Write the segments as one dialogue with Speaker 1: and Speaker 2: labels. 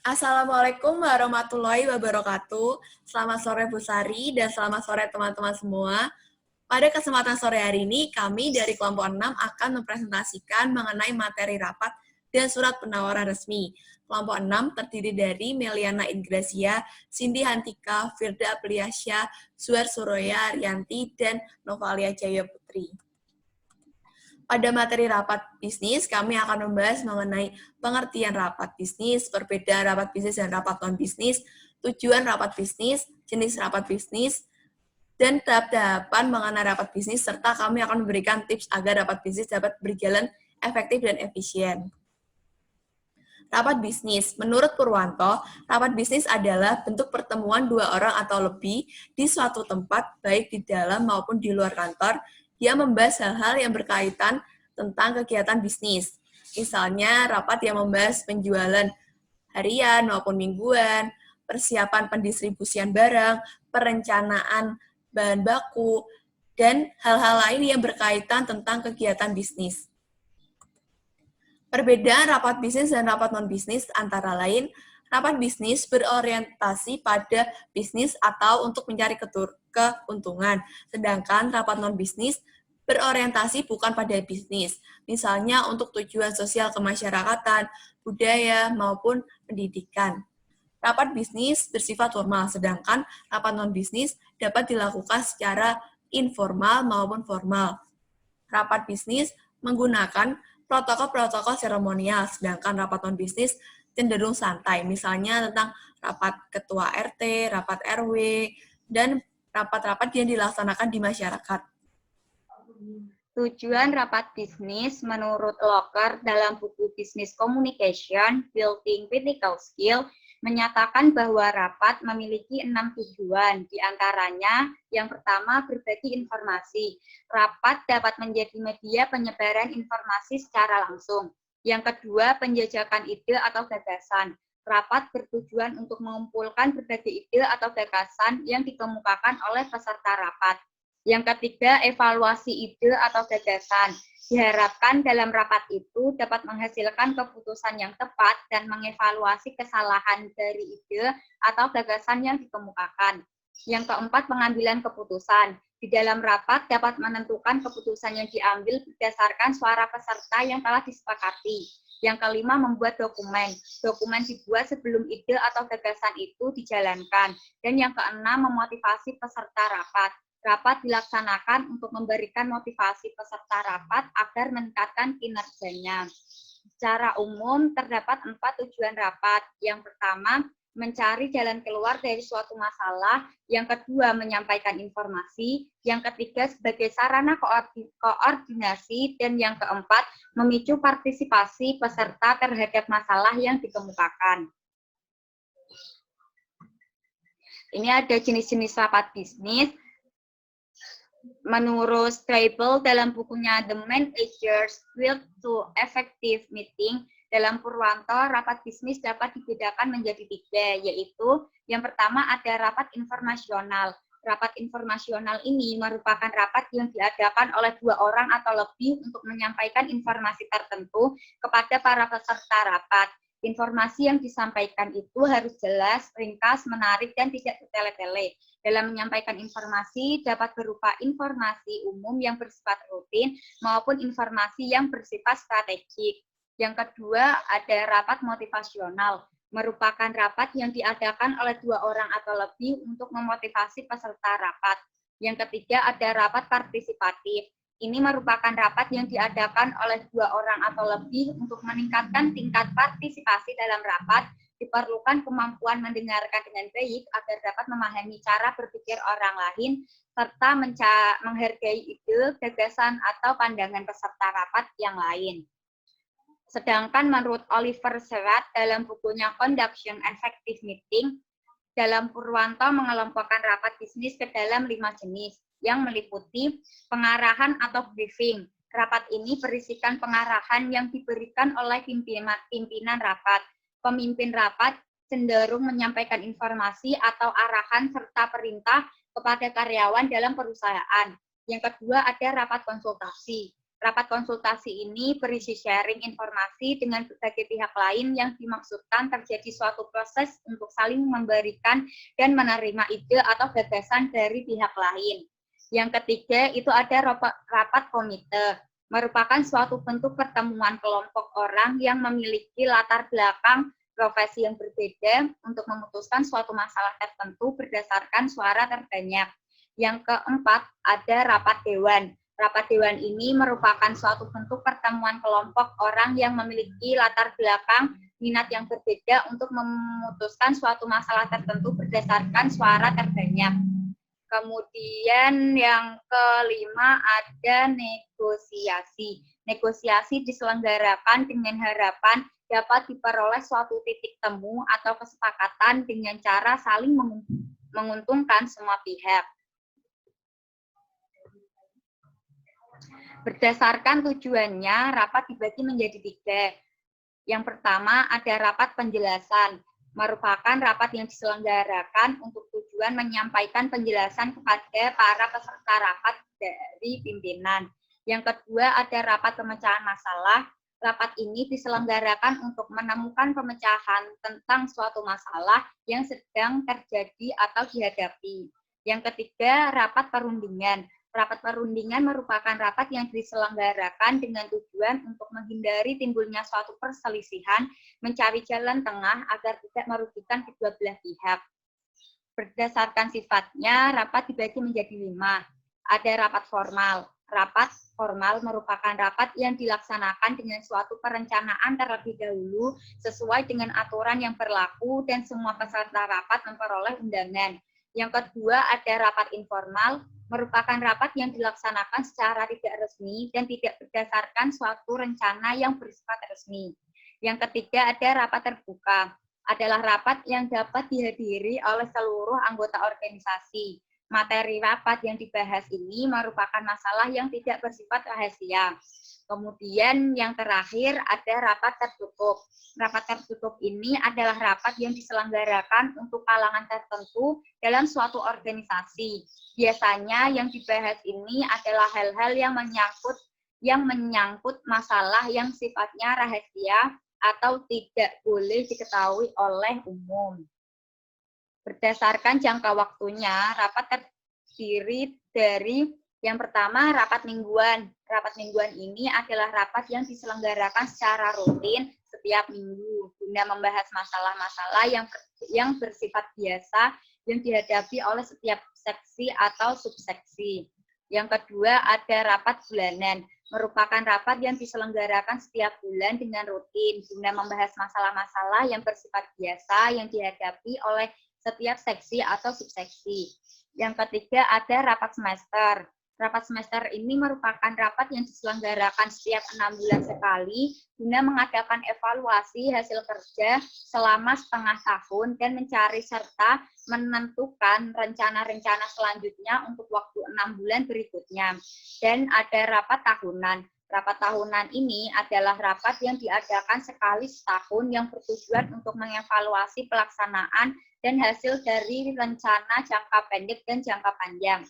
Speaker 1: Assalamualaikum warahmatullahi wabarakatuh. Selamat sore Bu Sari dan selamat sore teman-teman semua. Pada kesempatan sore hari ini, kami dari kelompok 6 akan mempresentasikan mengenai materi rapat dan surat penawaran resmi. Kelompok 6 terdiri dari Meliana Ingracia, Cindy Hantika, Firda Apriasya, Suar Suroya, Arianti, dan Novalia Jaya Putri. Pada materi rapat bisnis, kami akan membahas mengenai pengertian rapat bisnis, perbedaan rapat bisnis dan rapat non-bisnis, tujuan rapat bisnis, jenis rapat bisnis, dan tahap-tahapan mengenai rapat bisnis, serta kami akan memberikan tips agar rapat bisnis dapat berjalan efektif dan efisien. Rapat bisnis. Menurut Purwanto, rapat bisnis adalah bentuk pertemuan dua orang atau lebih di suatu tempat, baik di dalam maupun di luar kantor, yang membahas hal-hal yang berkaitan tentang kegiatan bisnis. Misalnya, rapat yang membahas penjualan harian maupun mingguan, persiapan pendistribusian barang, perencanaan bahan baku, dan hal-hal lain yang berkaitan tentang kegiatan bisnis. Perbedaan rapat bisnis dan rapat non-bisnis antara lain, rapat bisnis berorientasi pada bisnis atau untuk mencari keuntungan, sedangkan rapat non-bisnis berorientasi bukan pada bisnis, misalnya untuk tujuan sosial kemasyarakatan, budaya, maupun pendidikan. Rapat bisnis bersifat formal, sedangkan rapat non-bisnis dapat dilakukan secara informal maupun formal. Rapat bisnis menggunakan protokol-protokol seremonial, sedangkan rapat non-bisnis cenderung santai, misalnya tentang rapat ketua RT, rapat RW, dan rapat-rapat yang dilaksanakan di masyarakat.
Speaker 2: Tujuan rapat bisnis menurut Locker dalam buku Business Communication, Building Critical Skill, menyatakan bahwa rapat memiliki 6 tujuan, diantaranya yang pertama berbagi informasi. Rapat dapat menjadi media penyebaran informasi secara langsung. Yang kedua, penjajakan ide atau gagasan. Rapat bertujuan untuk mengumpulkan berbagai ide atau gagasan yang dikemukakan oleh peserta rapat. Yang ketiga, evaluasi ide atau gagasan. Diharapkan dalam rapat itu dapat menghasilkan keputusan yang tepat dan mengevaluasi kesalahan dari ide atau gagasan yang dikemukakan. Yang keempat, pengambilan keputusan. Di dalam rapat dapat menentukan keputusan yang diambil berdasarkan suara peserta yang telah disepakati. Yang kelima, membuat dokumen. Dokumen dibuat sebelum ide atau gagasan itu dijalankan. Dan yang keenam, memotivasi peserta rapat. Rapat dilaksanakan untuk memberikan motivasi peserta rapat agar meningkatkan kinerjanya. Secara umum, terdapat 4 tujuan rapat. Yang pertama, mencari jalan keluar dari suatu masalah. Yang kedua, menyampaikan informasi. Yang ketiga, sebagai sarana koordinasi. Dan yang keempat, memicu partisipasi peserta terhadap masalah yang dikemukakan. Ini ada jenis-jenis rapat bisnis. Menurut Strable dalam bukunya The Manager's Guide to Effective Meeting, dalam Purwanto, rapat bisnis dapat dibedakan menjadi 3, yaitu yang pertama ada rapat informasional. Rapat informasional ini merupakan rapat yang diadakan oleh 2 orang atau lebih untuk menyampaikan informasi tertentu kepada para peserta rapat. Informasi yang disampaikan itu harus jelas, ringkas, menarik, dan tidak bertele-tele. Dalam menyampaikan informasi dapat berupa informasi umum yang bersifat rutin maupun informasi yang bersifat strategik. Yang kedua, ada rapat motivasional. Merupakan rapat yang diadakan oleh 2 orang atau lebih untuk memotivasi peserta rapat. Yang ketiga, ada rapat partisipatif. Ini merupakan rapat yang diadakan oleh 2 orang atau lebih untuk meningkatkan tingkat partisipasi dalam rapat. Diperlukan kemampuan mendengarkan dengan baik agar dapat memahami cara berpikir orang lain, serta menghargai ide, gagasan, atau pandangan peserta rapat yang lain. Sedangkan menurut Oliver Surratt dalam bukunya Conduction Effective Meeting, dalam Purwanto mengelompokkan rapat bisnis ke dalam 5 jenis, yang meliputi pengarahan atau briefing. Rapat ini berisikan pengarahan yang diberikan oleh pimpinan rapat. Pemimpin rapat cenderung menyampaikan informasi atau arahan serta perintah kepada karyawan dalam perusahaan. Yang kedua, ada rapat konsultasi. Rapat konsultasi ini berisi sharing informasi dengan berbagai pihak lain yang dimaksudkan terjadi suatu proses untuk saling memberikan dan menerima ide atau gagasan dari pihak lain. Yang ketiga itu ada rapat komite, merupakan suatu bentuk pertemuan kelompok orang yang memiliki latar belakang profesi yang berbeda untuk memutuskan suatu masalah tertentu berdasarkan suara terbanyak. Yang keempat ada rapat dewan. Rapat dewan ini merupakan suatu bentuk pertemuan kelompok orang yang memiliki latar belakang minat yang berbeda untuk memutuskan suatu masalah tertentu berdasarkan suara terbanyak. Kemudian yang kelima ada negosiasi. Negosiasi diselenggarakan dengan harapan dapat diperoleh suatu titik temu atau kesepakatan dengan cara saling menguntungkan semua pihak. Berdasarkan tujuannya, rapat dibagi menjadi 3. Yang pertama ada rapat penjelasan, merupakan rapat yang diselenggarakan untuk tujuan menyampaikan penjelasan kepada para peserta rapat dari pimpinan. Yang kedua ada rapat pemecahan masalah. Rapat ini diselenggarakan untuk menemukan pemecahan tentang suatu masalah yang sedang terjadi atau dihadapi. Yang ketiga, rapat perundingan. Rapat perundingan merupakan rapat yang diselenggarakan dengan tujuan untuk menghindari timbulnya suatu perselisihan, mencari jalan tengah agar tidak merugikan kedua belah pihak. Berdasarkan sifatnya, rapat dibagi menjadi 5. Ada rapat formal. Rapat formal merupakan rapat yang dilaksanakan dengan suatu perencanaan terlebih dahulu sesuai dengan aturan yang berlaku dan semua peserta rapat memperoleh undangan. Yang kedua ada rapat informal, merupakan rapat yang dilaksanakan secara tidak resmi dan tidak berdasarkan suatu rencana yang bersifat resmi. Yang ketiga ada rapat terbuka, adalah rapat yang dapat dihadiri oleh seluruh anggota organisasi. Materi rapat yang dibahas ini merupakan masalah yang tidak bersifat rahasia. Kemudian yang terakhir ada rapat tertutup. Rapat tertutup ini adalah rapat yang diselenggarakan untuk kalangan tertentu dalam suatu organisasi. Biasanya yang dibahas ini adalah hal-hal yang menyangkut masalah yang sifatnya rahasia atau tidak boleh diketahui oleh umum. Berdasarkan jangka waktunya, rapat terdiri dari yang pertama, rapat mingguan. Rapat mingguan ini adalah rapat yang diselenggarakan secara rutin setiap minggu guna membahas masalah-masalah yang bersifat biasa yang dihadapi oleh setiap seksi atau subseksi. Yang kedua, ada rapat bulanan. Merupakan rapat yang diselenggarakan setiap bulan dengan rutin guna membahas masalah-masalah yang bersifat biasa yang dihadapi oleh setiap seksi atau subseksi. Yang ketiga, ada rapat semester. Rapat semester ini merupakan rapat yang diselenggarakan setiap 6 bulan sekali guna mengadakan evaluasi hasil kerja selama setengah tahun dan mencari serta menentukan rencana-rencana selanjutnya untuk waktu 6 bulan berikutnya. Dan ada rapat tahunan. Rapat tahunan ini adalah rapat yang diadakan sekali setahun yang bertujuan untuk mengevaluasi pelaksanaan dan hasil dari rencana jangka pendek dan jangka panjang.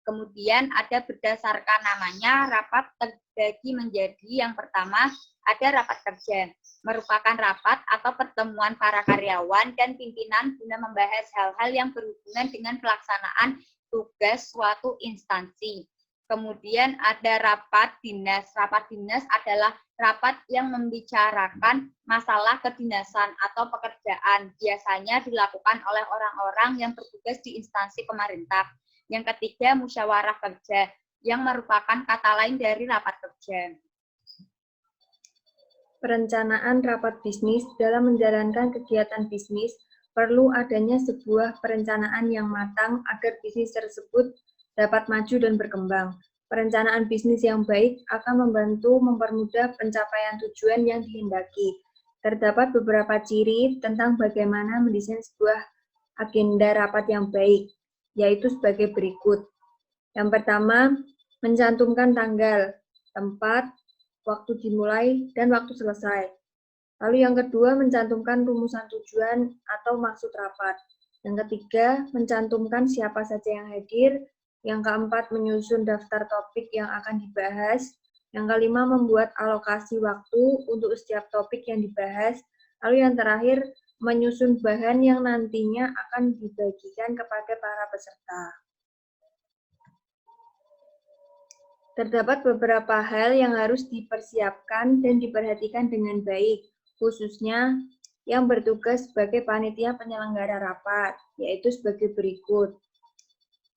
Speaker 2: Kemudian ada berdasarkan namanya rapat terbagi menjadi yang pertama ada rapat kerja, merupakan rapat atau pertemuan para karyawan dan pimpinan guna membahas hal-hal yang berhubungan dengan pelaksanaan tugas suatu instansi. Kemudian ada rapat dinas. Rapat dinas adalah rapat yang membicarakan masalah kedinasan atau pekerjaan. Biasanya dilakukan oleh orang-orang yang bertugas di instansi pemerintah. Yang ketiga, musyawarah kerja, yang merupakan kata lain dari rapat kerja.
Speaker 3: Perencanaan rapat bisnis dalam menjalankan kegiatan bisnis perlu adanya sebuah perencanaan yang matang agar bisnis tersebut dapat maju dan berkembang. Perencanaan bisnis yang baik akan membantu mempermudah pencapaian tujuan yang dihendaki. Terdapat beberapa ciri tentang bagaimana mendesain sebuah agenda rapat yang baik, yaitu sebagai berikut. Yang pertama, mencantumkan tanggal, tempat, waktu dimulai, dan waktu selesai. Lalu yang kedua, mencantumkan rumusan tujuan atau maksud rapat. Yang ketiga, mencantumkan siapa saja yang hadir. Yang keempat, menyusun daftar topik yang akan dibahas. Yang kelima, membuat alokasi waktu untuk setiap topik yang dibahas. Lalu yang terakhir, menyusun bahan yang nantinya akan dibagikan kepada para peserta. Terdapat beberapa hal yang harus dipersiapkan dan diperhatikan dengan baik, khususnya yang bertugas sebagai panitia penyelenggara rapat, yaitu sebagai berikut.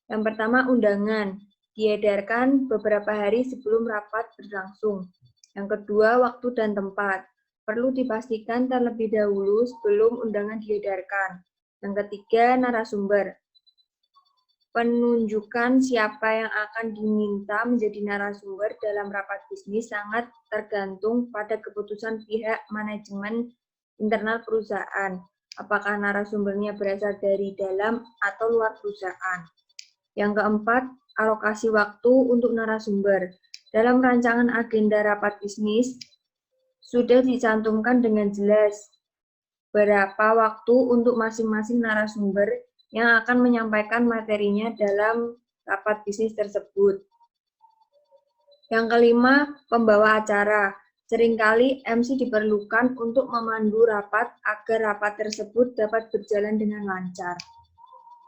Speaker 3: Yang pertama, undangan. Diedarkan beberapa hari sebelum rapat berlangsung. Yang kedua, waktu dan tempat. Perlu dipastikan terlebih dahulu sebelum undangan diedarkan. Yang ketiga, narasumber. Penunjukan siapa yang akan diminta menjadi narasumber dalam rapat bisnis sangat tergantung pada keputusan pihak manajemen internal perusahaan. Apakah narasumbernya berasal dari dalam atau luar perusahaan. Yang keempat, alokasi waktu untuk narasumber. Dalam rancangan agenda rapat bisnis, sudah dicantumkan dengan jelas berapa waktu untuk masing-masing narasumber yang akan menyampaikan materinya dalam rapat bisnis tersebut. Yang kelima, pembawa acara. Seringkali MC diperlukan untuk memandu rapat agar rapat tersebut dapat berjalan dengan lancar.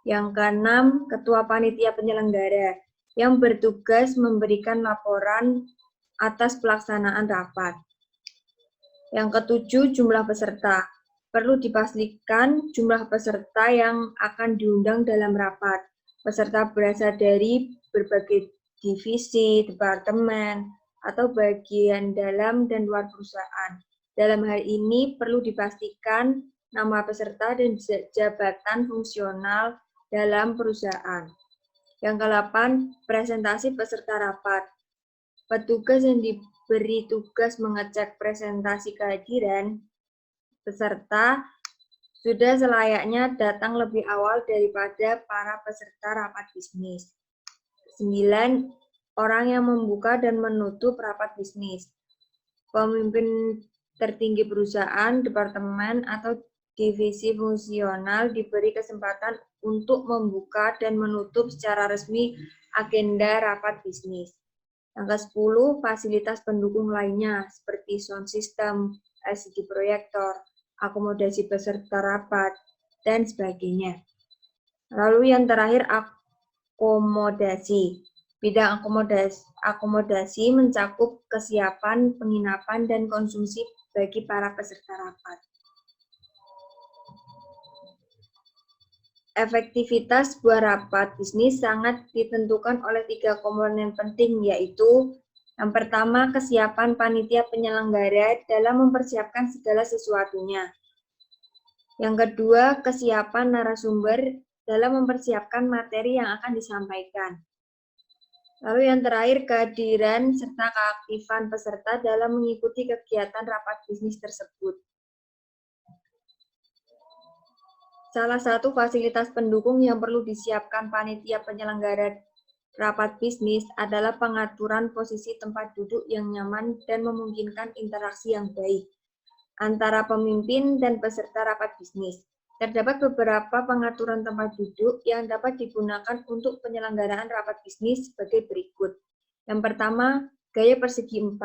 Speaker 3: Yang keenam, ketua panitia penyelenggara yang bertugas memberikan laporan atas pelaksanaan rapat. Yang ketujuh, jumlah peserta. Perlu dipastikan jumlah peserta yang akan diundang dalam rapat. Peserta berasal dari berbagai divisi, departemen, atau bagian dalam dan luar perusahaan. Dalam hal ini perlu dipastikan nama peserta dan jabatan fungsional dalam perusahaan. Yang ke-8, presentasi peserta rapat. Petugas yang diberi tugas mengecek presentasi kehadiran peserta sudah selayaknya datang lebih awal daripada para peserta rapat bisnis. 9, orang yang membuka dan menutup rapat bisnis. Pemimpin tertinggi perusahaan, departemen, atau divisi fungsional diberi kesempatan untuk membuka dan menutup secara resmi agenda rapat bisnis. Yang ke-10, fasilitas pendukung lainnya seperti sound system, LCD proyektor, akomodasi peserta rapat, dan sebagainya. Lalu yang terakhir, akomodasi. Bidang akomodasi mencakup kesiapan, penginapan, dan konsumsi bagi para peserta rapat. Efektivitas sebuah rapat bisnis sangat ditentukan oleh 3 komponen penting, yaitu yang pertama, kesiapan panitia penyelenggara dalam mempersiapkan segala sesuatunya. Yang kedua, kesiapan narasumber dalam mempersiapkan materi yang akan disampaikan. Lalu yang terakhir, kehadiran serta keaktifan peserta dalam mengikuti kegiatan rapat bisnis tersebut. Salah satu fasilitas pendukung yang perlu disiapkan panitia penyelenggara rapat bisnis adalah pengaturan posisi tempat duduk yang nyaman dan memungkinkan interaksi yang baik antara pemimpin dan peserta rapat bisnis. Terdapat beberapa pengaturan tempat duduk yang dapat digunakan untuk penyelenggaraan rapat bisnis sebagai berikut. Yang pertama, gaya persegi 4.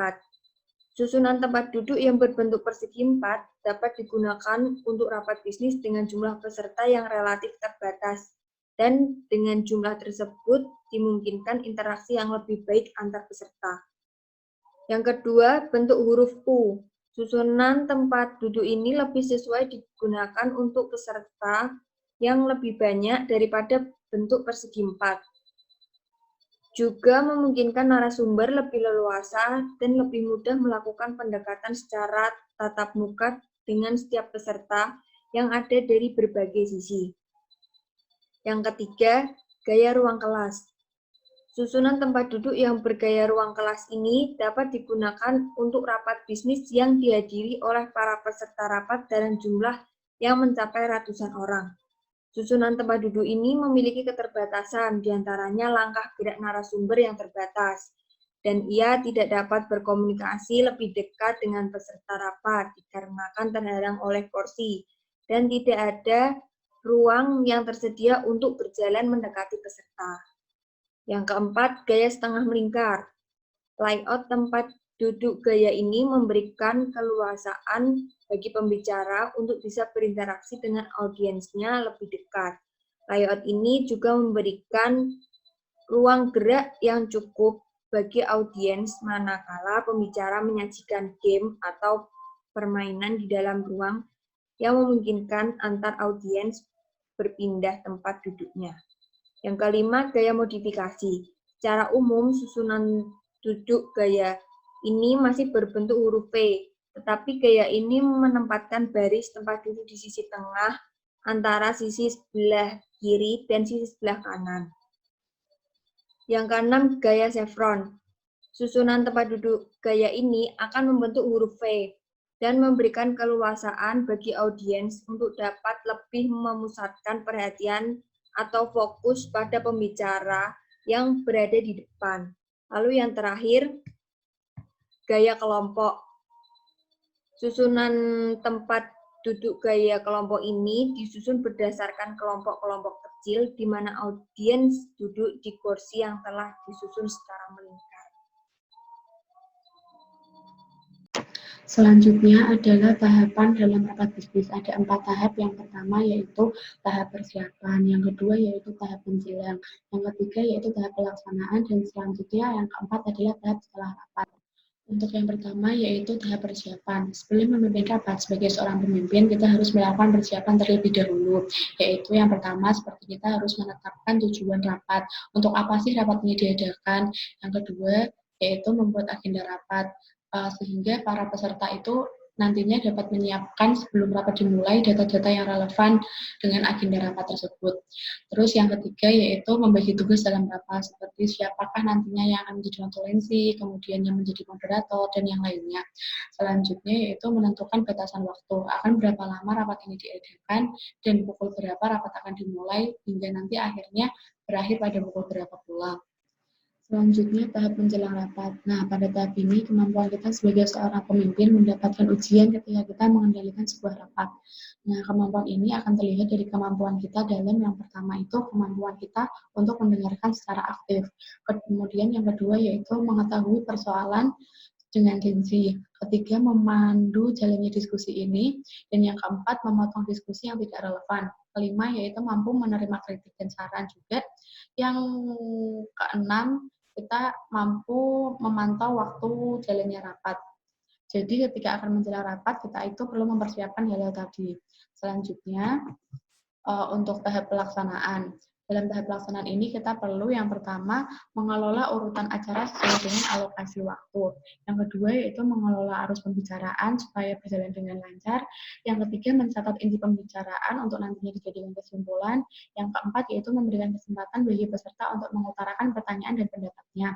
Speaker 3: Susunan tempat duduk yang berbentuk persegi 4 dapat digunakan untuk rapat bisnis dengan jumlah peserta yang relatif terbatas, dan dengan jumlah tersebut dimungkinkan interaksi yang lebih baik antar peserta. Yang kedua, bentuk huruf U. Susunan tempat duduk ini lebih sesuai digunakan untuk peserta yang lebih banyak daripada bentuk persegi 4. Juga memungkinkan narasumber lebih leluasa dan lebih mudah melakukan pendekatan secara tatap muka dengan setiap peserta yang ada dari berbagai sisi. Yang ketiga, gaya ruang kelas. Susunan tempat duduk yang bergaya ruang kelas ini dapat digunakan untuk rapat bisnis yang dihadiri oleh para peserta rapat dalam jumlah yang mencapai ratusan orang. Susunan tempat duduk ini memiliki keterbatasan, diantaranya langkah gerak narasumber yang terbatas, dan ia tidak dapat berkomunikasi lebih dekat dengan peserta rapat dikarenakan terhalang oleh kursi, dan tidak ada ruang yang tersedia untuk berjalan mendekati peserta. Yang keempat, gaya setengah melingkar. Layout tempat duduk gaya ini memberikan keleluasaan bagi pembicara untuk bisa berinteraksi dengan audiensnya lebih dekat. Layout ini juga memberikan ruang gerak yang cukup bagi audiens manakala pembicara menyajikan game atau permainan di dalam ruang yang memungkinkan antar audiens berpindah tempat duduknya. Yang kelima, gaya modifikasi. Secara umum, susunan duduk gaya ini masih berbentuk huruf V, tetapi gaya ini menempatkan baris tempat duduk di sisi tengah antara sisi sebelah kiri dan sisi sebelah kanan. Yang keenam, gaya chevron. Susunan tempat duduk gaya ini akan membentuk huruf V dan memberikan keleluasaan bagi audiens untuk dapat lebih memusatkan perhatian atau fokus pada pembicara yang berada di depan. Lalu yang terakhir, gaya kelompok. Susunan tempat duduk gaya kelompok ini disusun berdasarkan kelompok-kelompok kecil di mana audiens duduk di kursi yang telah disusun secara melingkar.
Speaker 4: Selanjutnya adalah tahapan dalam rapat bisnis. Ada 4 tahap. Yang pertama yaitu tahap persiapan, yang kedua yaitu tahap menjelang, yang ketiga yaitu tahap pelaksanaan, dan selanjutnya yang keempat adalah tahap setelah rapat. Untuk yang pertama yaitu tahap persiapan. Sebelum memimpin rapat sebagai seorang pemimpin, kita harus melakukan persiapan terlebih dahulu. Yaitu yang pertama seperti kita harus menetapkan tujuan rapat. Untuk apa sih rapat ini diadakan? Yang kedua yaitu membuat agenda rapat. Sehingga para peserta itu nantinya dapat menyiapkan sebelum rapat dimulai data-data yang relevan dengan agenda rapat tersebut. Terus yang ketiga yaitu membagi tugas dalam rapat, seperti siapakah nantinya yang akan menjadi konsulensi, kemudian yang menjadi moderator, dan yang lainnya. Selanjutnya yaitu menentukan batasan waktu, akan berapa lama rapat ini diadakan, dan pukul berapa rapat akan dimulai, hingga nanti akhirnya berakhir pada pukul berapa pula. Selanjutnya, tahap menjelang rapat. Nah, pada tahap ini, kemampuan kita sebagai seorang pemimpin mendapatkan ujian ketika kita mengendalikan sebuah rapat. Nah, kemampuan ini akan terlihat dari kemampuan kita dalam yang pertama itu kemampuan kita untuk mendengarkan secara aktif. Kemudian yang kedua yaitu mengetahui persoalan dengan gengsi. Ketiga, memandu jalannya diskusi ini. Dan yang keempat, memotong diskusi yang tidak relevan. Kelima, yaitu mampu menerima kritik dan saran juga. Yang keenam, kita mampu memantau waktu jalannya rapat. Jadi ketika akan menjelang rapat, kita itu perlu mempersiapkan hal-hal tadi. Selanjutnya, untuk tahap pelaksanaan. Dalam tahap pelaksanaan ini kita perlu yang pertama mengelola urutan acara sesuai dengan alokasi waktu. Yang kedua yaitu mengelola arus pembicaraan supaya berjalan dengan lancar. Yang ketiga mencatat inti pembicaraan untuk nantinya dijadikan kesimpulan. Yang keempat yaitu memberikan kesempatan bagi peserta untuk mengutarakan pertanyaan dan pendapatnya.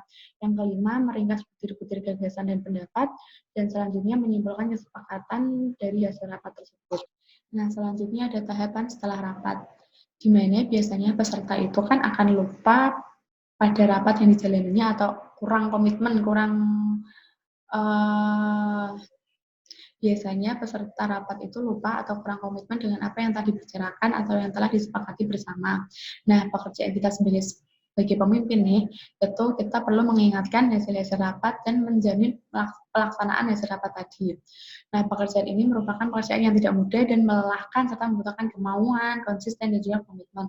Speaker 4: Yang kelima meringkas butir-butir gagasan dan pendapat. Dan selanjutnya menyimpulkan kesepakatan dari hasil rapat tersebut. Nah, selanjutnya ada tahapan setelah rapat, di mana biasanya peserta itu kan akan lupa pada rapat yang dijalaninya atau kurang komitmen, biasanya peserta rapat itu lupa atau kurang komitmen dengan apa yang telah dibicarakan atau yang telah disepakati bersama. Nah, pekerjaan kita sebagai pemimpin nih, itu kita perlu mengingatkan hasil-hasil rapat dan menjamin pelaksanaan hasil rapat tadi. Nah, pekerjaan ini merupakan pekerjaan yang tidak mudah dan melelahkan serta membutuhkan kemauan, konsisten, dan juga komitmen.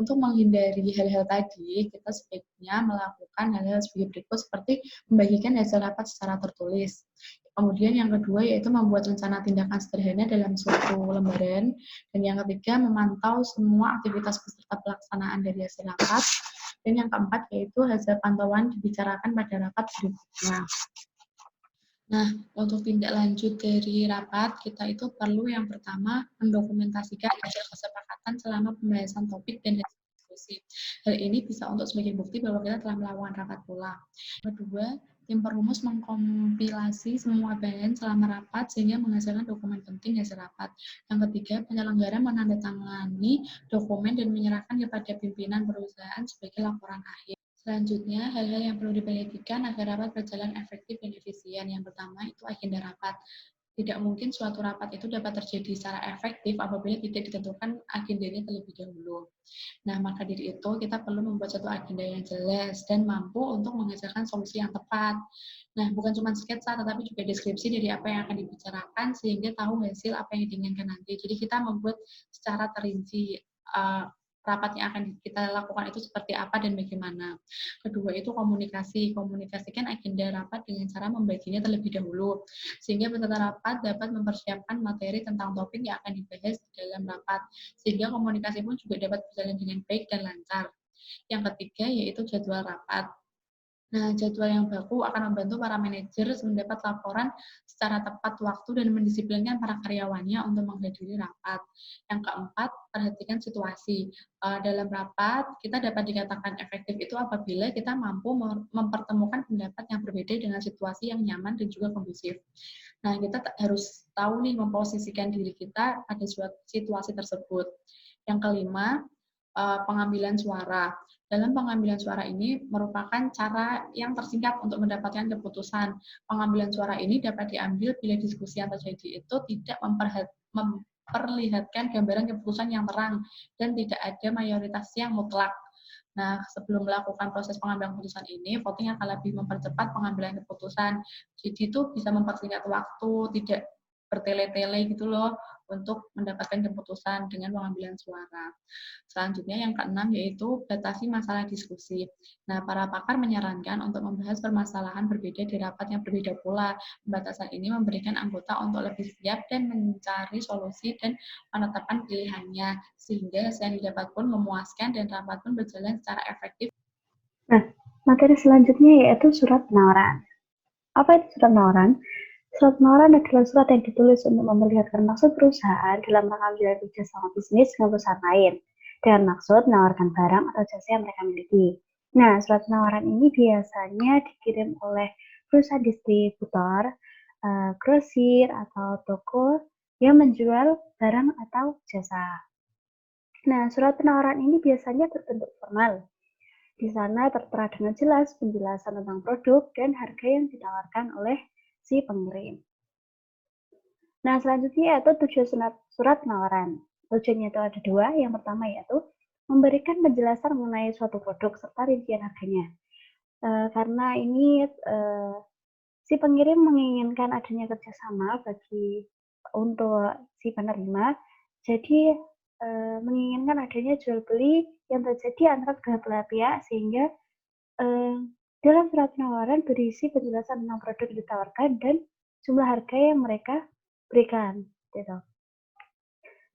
Speaker 4: Untuk menghindari hal-hal tadi, kita sebaiknya melakukan hal-hal sebagai berikut seperti membagikan hasil rapat secara tertulis. Kemudian yang kedua yaitu membuat rencana tindakan sederhana dalam suatu lembaran. Dan yang ketiga memantau semua aktivitas peserta pelaksanaan dari hasil rapat. Dan yang keempat yaitu hasil pantauan dibicarakan pada rapat berikutnya. Nah, untuk tindak lanjut dari rapat, kita itu perlu yang pertama mendokumentasikan hasil kesepakatan selama pembahasan topik dan hasil diskusi. Hal ini bisa untuk sebagai bukti bahwa kita telah melakukan rapat pula. Kedua, tim perumus mengkompilasi semua bahan selama rapat sehingga menghasilkan dokumen penting hasil rapat. Yang ketiga, penyelenggara menandatangani dokumen dan menyerahkan kepada pimpinan perusahaan sebagai laporan akhir. Selanjutnya, hal-hal yang perlu diperhatikan agar rapat berjalan efektif dan efisien. Yang pertama itu agenda rapat. Tidak mungkin suatu rapat itu dapat terjadi secara efektif apabila tidak ditentukan agendanya terlebih dahulu. Nah, maka dari itu kita perlu membuat satu agenda yang jelas dan mampu untuk menghasilkan solusi yang tepat. Nah, bukan cuma sketsa, tetapi juga deskripsi dari apa yang akan dibicarakan sehingga tahu hasil apa yang diinginkan nanti. Jadi kita membuat secara terinci rapat yang akan kita lakukan itu seperti apa dan bagaimana. Kedua itu komunikasi. Komunikasikan agenda rapat dengan cara membaginya terlebih dahulu, sehingga peserta rapat dapat mempersiapkan materi tentang topik yang akan dibahas di dalam rapat, sehingga komunikasi pun juga dapat berjalan dengan baik dan lancar. Yang ketiga yaitu jadwal rapat. Nah, jadwal yang baku akan membantu para manajer mendapat laporan secara tepat waktu dan mendisiplinkan para karyawannya untuk menghadiri rapat. Yang keempat, perhatikan situasi. Dalam rapat, kita dapat dikatakan efektif itu apabila kita mampu mempertemukan pendapat yang berbeda dengan situasi yang nyaman dan juga kondusif. Nah, kita harus tahu nih memposisikan diri kita pada situasi tersebut. Yang kelima, pengambilan suara. Dalam pengambilan suara ini merupakan cara yang tersingkat untuk mendapatkan keputusan. Pengambilan suara ini dapat diambil bila diskusi yang terjadi itu tidak memperlihatkan gambaran keputusan yang terang dan tidak ada mayoritas yang mutlak. Nah, sebelum melakukan proses pengambilan keputusan ini, voting akan lebih mempercepat pengambilan keputusan. Jadi itu bisa mempersingkat waktu, tidak bertele-tele gitu loh, untuk mendapatkan keputusan dengan pengambilan suara. Selanjutnya yang keenam yaitu batasi masalah diskusi. Nah, para pakar menyarankan untuk membahas permasalahan berbeda di rapat yang berbeda pula. Pembatasan ini memberikan anggota untuk lebih siap dan mencari solusi dan menetapkan pilihannya, sehingga hasil yang didapat pun memuaskan dan rapat pun berjalan secara efektif.
Speaker 5: Nah, materi selanjutnya yaitu surat penawaran. Apa itu surat penawaran? Surat penawaran adalah surat yang ditulis untuk memperlihatkan maksud perusahaan dalam rangka menjalin kerjasama bisnis dengan perusahaan lain, dengan maksud menawarkan barang atau jasa yang mereka miliki. Nah, surat penawaran ini biasanya dikirim oleh perusahaan distributor, grosir, atau toko yang menjual barang atau jasa. Nah, surat penawaran ini biasanya berbentuk formal. Di sana tertera dengan jelas penjelasan tentang produk dan harga yang ditawarkan oleh si pengirim. Nah, selanjutnya yaitu tujuan surat penawaran. Tujuannya itu ada dua. Yang pertama yaitu memberikan penjelasan mengenai suatu produk serta rincian harganya. Karena ini si pengirim menginginkan adanya kerjasama untuk si penerima, jadi menginginkan adanya jual beli yang terjadi antara kedua belah pihak, sehingga dalam surat penawaran berisi penjelasan tentang produk yang ditawarkan dan jumlah harga yang mereka berikan. Gitu.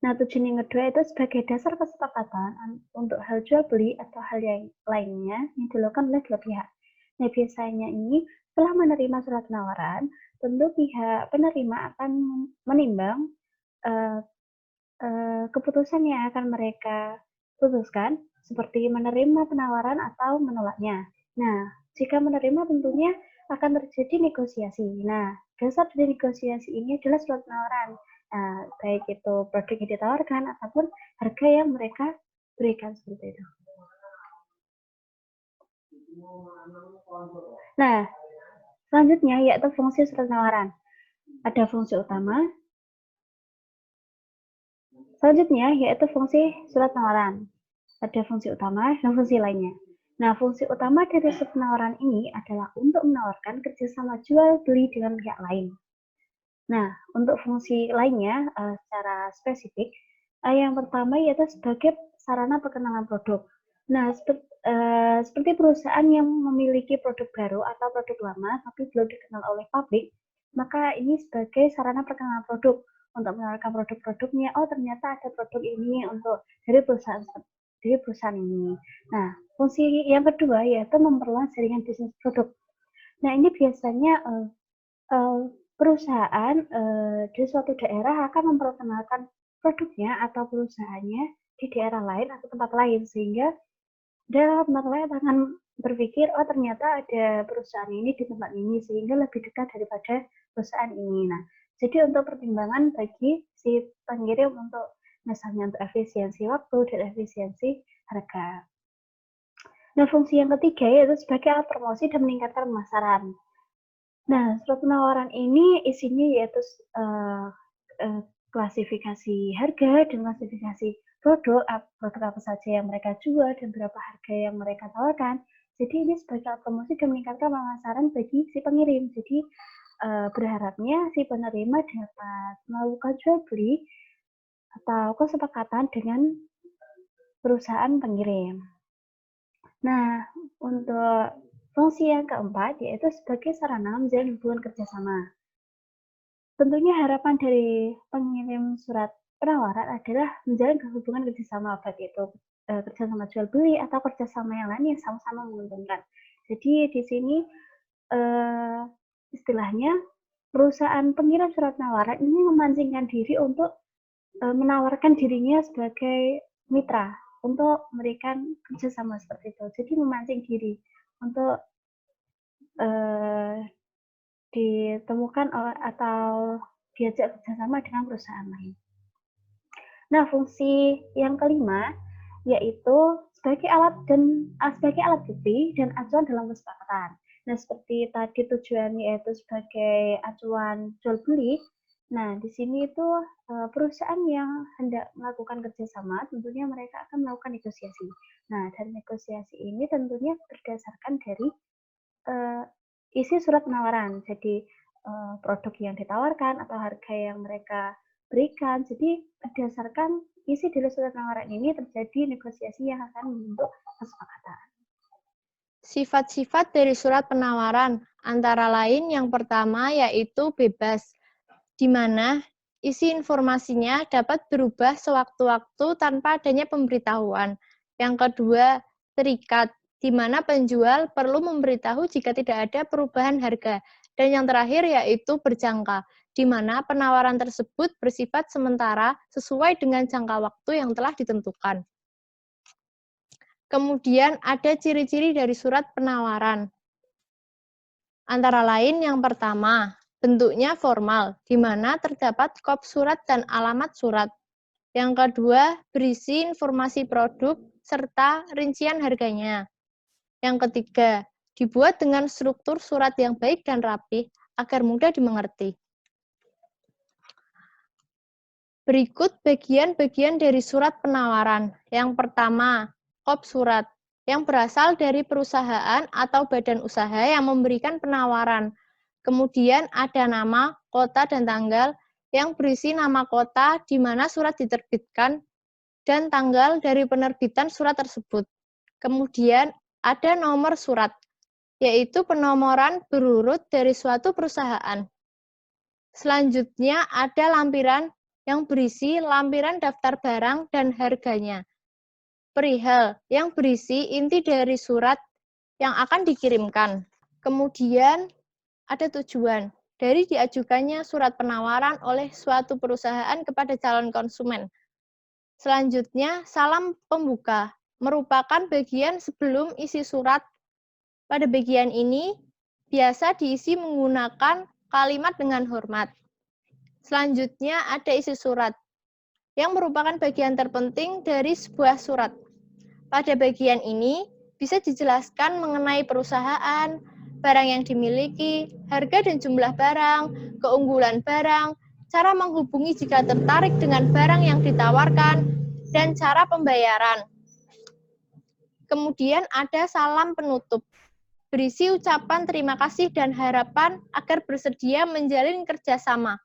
Speaker 5: Nah, tujuan yang kedua itu sebagai dasar kesepakatan untuk hal jual beli atau hal yang lainnya yang dilakukan oleh dua pihak. Nah, biasanya ini setelah menerima surat penawaran, tentu pihak penerima akan menimbang keputusan yang akan mereka putuskan, seperti menerima penawaran atau menolaknya. Nah, jika menerima tentunya akan terjadi negosiasi. Nah, dasar dari negosiasi ini adalah surat penawaran. Nah, baik itu produk yang ditawarkan ataupun harga yang mereka berikan seperti itu. Nah, selanjutnya yaitu fungsi surat penawaran. Ada fungsi utama. Selanjutnya yaitu fungsi surat penawaran. Ada fungsi utama dan fungsi lainnya. Nah, fungsi utama dari surat penawaran ini adalah untuk menawarkan kerjasama jual beli dengan pihak lain. Nah, untuk fungsi lainnya secara spesifik, yang pertama yaitu sebagai sarana perkenalan produk. Nah, seperti perusahaan yang memiliki produk baru atau produk lama tapi belum dikenal oleh publik, maka ini sebagai sarana perkenalan produk untuk menawarkan produk-produknya. Oh, ternyata ada produk ini dari perusahaan ini. Nah, fungsi yang kedua yaitu memperluas jaringan bisnis produk. Nah, ini biasanya perusahaan di suatu daerah akan memperkenalkan produknya atau perusahaannya di daerah lain atau tempat lain, sehingga daerah tempat lain akan berpikir, oh ternyata ada perusahaan ini di tempat ini, sehingga lebih dekat daripada perusahaan ini. Nah, jadi untuk pertimbangan bagi si pengirim untuk misalnya untuk efisiensi waktu dan efisiensi harga. Nah, fungsi yang ketiga yaitu sebagai alat promosi dan meningkatkan pemasaran. Nah, surat penawaran ini isinya yaitu klasifikasi harga dan klasifikasi produk apa saja yang mereka jual dan berapa harga yang mereka tawarkan. Jadi ini sebagai alat promosi dan meningkatkan pemasaran bagi si pengirim. Jadi berharapnya si penerima dapat melakukan jual beli atau kesepakatan dengan perusahaan pengirim. Nah, untuk fungsi yang keempat yaitu sebagai sarana menjalin hubungan kerjasama. Tentunya harapan dari pengirim surat penawaran adalah menjalin hubungan kerjasama, baik itu kerjasama jual beli atau kerjasama yang lain yang sama-sama menguntungkan. Jadi di sini istilahnya perusahaan pengirim surat penawaran ini memancingkan diri untuk menawarkan dirinya sebagai mitra untuk memberikan kerjasama seperti itu. Jadi memancing diri untuk ditemukan atau diajak kerjasama dengan perusahaan lain. Nah, fungsi yang kelima yaitu sebagai alat bukti dan acuan dalam kesepakatan. Nah, seperti tadi tujuannya yaitu sebagai acuan jual beli. Nah, di sini itu perusahaan yang hendak melakukan kerjasama tentunya mereka akan melakukan negosiasi. Nah, dari negosiasi ini tentunya berdasarkan dari isi surat penawaran. Jadi produk yang ditawarkan atau harga yang mereka berikan. Jadi berdasarkan isi dari surat penawaran ini terjadi negosiasi yang akan membentuk kesepakatan.
Speaker 6: Sifat-sifat dari surat penawaran antara lain yang pertama yaitu bebas, di mana isi informasinya dapat berubah sewaktu-waktu tanpa adanya pemberitahuan. Yang kedua, terikat, di mana penjual perlu memberitahu jika tidak ada perubahan harga. Dan yang terakhir yaitu berjangka, di mana penawaran tersebut bersifat sementara sesuai dengan jangka waktu yang telah ditentukan. Kemudian ada ciri-ciri dari surat penawaran. Antara lain yang pertama, bentuknya formal, di mana terdapat kop surat dan alamat surat. Yang kedua, berisi informasi produk serta rincian harganya. Yang ketiga, dibuat dengan struktur surat yang baik dan rapi agar mudah dimengerti. Berikut bagian-bagian dari surat penawaran. Yang pertama, kop surat yang berasal dari perusahaan atau badan usaha yang memberikan penawaran. Kemudian ada nama, kota, dan tanggal yang berisi nama kota di mana surat diterbitkan dan tanggal dari penerbitan surat tersebut. Kemudian ada nomor surat, yaitu penomoran berurut dari suatu perusahaan. Selanjutnya ada lampiran yang berisi lampiran daftar barang dan harganya. Perihal yang berisi inti dari surat yang akan dikirimkan. Kemudian ada tujuan dari diajukannya surat penawaran oleh suatu perusahaan kepada calon konsumen. Selanjutnya, salam pembuka merupakan bagian sebelum isi surat. Pada bagian ini biasa diisi menggunakan kalimat dengan hormat. Selanjutnya ada isi surat, yang merupakan bagian terpenting dari sebuah surat. Pada bagian ini, bisa dijelaskan mengenai perusahaan, barang yang dimiliki, harga dan jumlah barang, keunggulan barang, cara menghubungi jika tertarik dengan barang yang ditawarkan, dan cara pembayaran. Kemudian ada salam penutup, berisi ucapan terima kasih dan harapan agar bersedia menjalin kerjasama.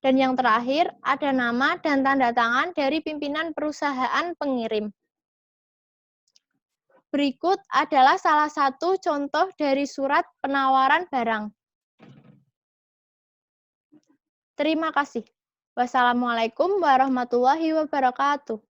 Speaker 6: Dan yang terakhir, ada nama dan tanda tangan dari pimpinan perusahaan pengirim. Berikut adalah salah satu contoh dari surat penawaran barang. Terima kasih. Wassalamualaikum warahmatullahi wabarakatuh.